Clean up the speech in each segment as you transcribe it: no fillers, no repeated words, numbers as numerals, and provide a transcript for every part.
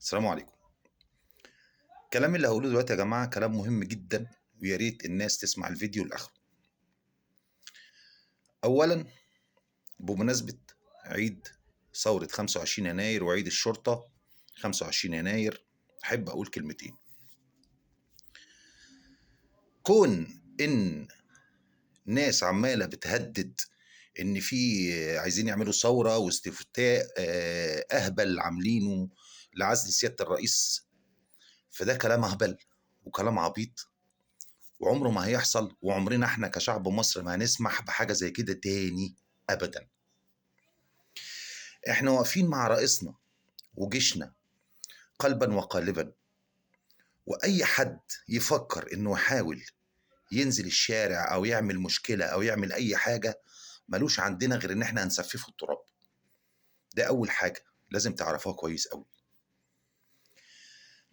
السلام عليكم. الكلام اللي هقوله دلوقتي يا جماعة كلام مهم جدا، ويا ريت الناس تسمع الفيديو لآخره. أولا، بمناسبة عيد ثورة 25 يناير وعيد الشرطة 25 يناير، أحب أقول كلمتين. كون إن ناس عمالة بتهدد إن في عايزين يعملوا ثورة واستفتاء أهبل عاملينه لعزل سيادة الرئيس، فده كلام أهبل وكلام عبيط، وعمره ما هيحصل، وعمرنا احنا كشعب مصر ما هنسمح بحاجة زي كده تاني أبدا. احنا واقفين مع رئيسنا وجيشنا قلبا وقالبا، وأي حد يفكر إنه يحاول ينزل الشارع أو يعمل مشكلة أو يعمل أي حاجة ملوش عندنا غير إن احنا هنسففه التراب. ده أول حاجة لازم تعرفوها كويس أوي.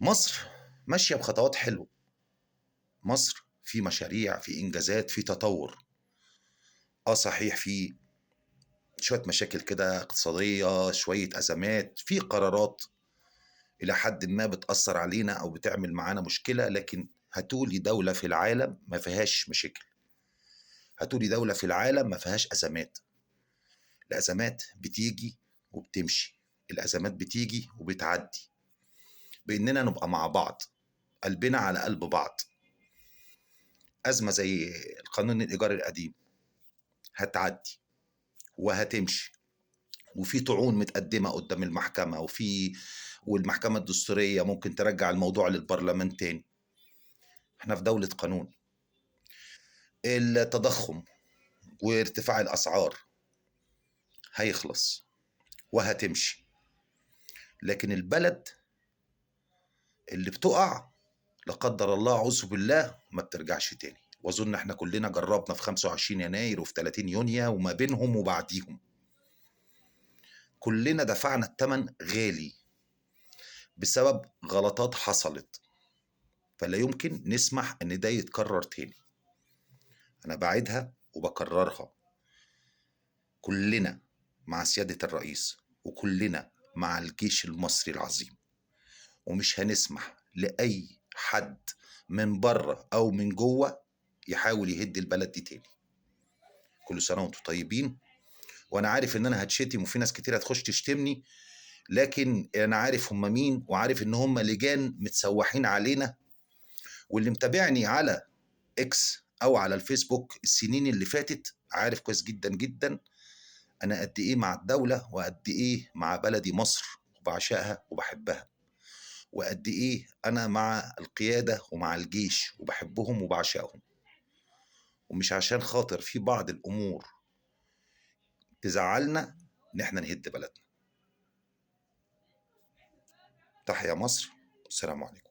مصر ماشية بخطوات حلوة، مصر في مشاريع، في إنجازات، في تطور. صحيح، في شوية مشاكل كده اقتصادية، شوية أزمات، في قرارات إلى حد ما بتأثر علينا أو بتعمل معانا مشكلة، لكن هاتولي دولة في العالم ما فيهاش مشاكل، هاتولي دولة في العالم ما فيهاش أزمات. الأزمات بتيجي وبتمشي، الأزمات بتيجي وبتعدي، بإننا نبقى مع بعض، قلبنا على قلب بعض. أزمة زي القانون الإيجار القديم هتعدي وهتمشي، وفي طعون متقدمة قدام المحكمة، والمحكمة الدستورية ممكن ترجع الموضوع للبرلمان تاني. احنا في دولة قانون. التضخم وارتفاع الأسعار هيخلص وهتمشي، لكن البلد اللي بتقع لا قدر الله أعوذ بالله ما بترجعش تاني. وأظن احنا كلنا جربنا في 25 يناير وفي 30 يونيو وما بينهم وبعديهم، كلنا دفعنا الثمن غالي بسبب غلطات حصلت، فلا يمكن نسمح ان ده يتكرر تاني. انا بعيدها وبكررها، كلنا مع سيادة الرئيس وكلنا مع الجيش المصري العظيم، ومش هنسمح لأي حد من بره أو من جوه يحاول يهد البلد دي تاني. كل سنة وانتم طيبين. وأنا عارف إن أنا هتشتم وفي ناس كتير هتخش تشتمني، لكن أنا عارف هم مين، وعارف إن هم لجان متسوحين علينا. واللي متابعني على إكس أو على الفيسبوك السنين اللي فاتت عارف كويس جدا جدا أنا قد إيه مع الدولة، وقد إيه مع بلدي مصر وبعشقها وبحبها، وقد إيه أنا مع القيادة ومع الجيش وبحبهم وبعشقهم، ومش عشان خاطر في بعض الأمور تزعلنا إن إحنا نهد بلدنا. تحيا مصر، السلام عليكم.